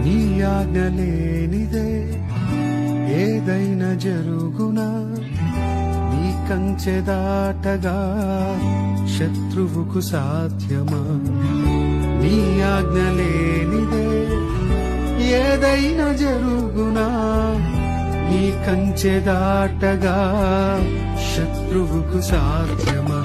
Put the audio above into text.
నీ ఆజ్ఞ లేనిదే ఏదైనా జరుగునా, నీ కంచె దాటగా శత్రువుకు సాధ్యమా? నీ ఆజ్ఞ లేనిదే ఏదైనా జరుగునా, నీ కంచె దాటగా శత్రువుకు సాధ్యమా?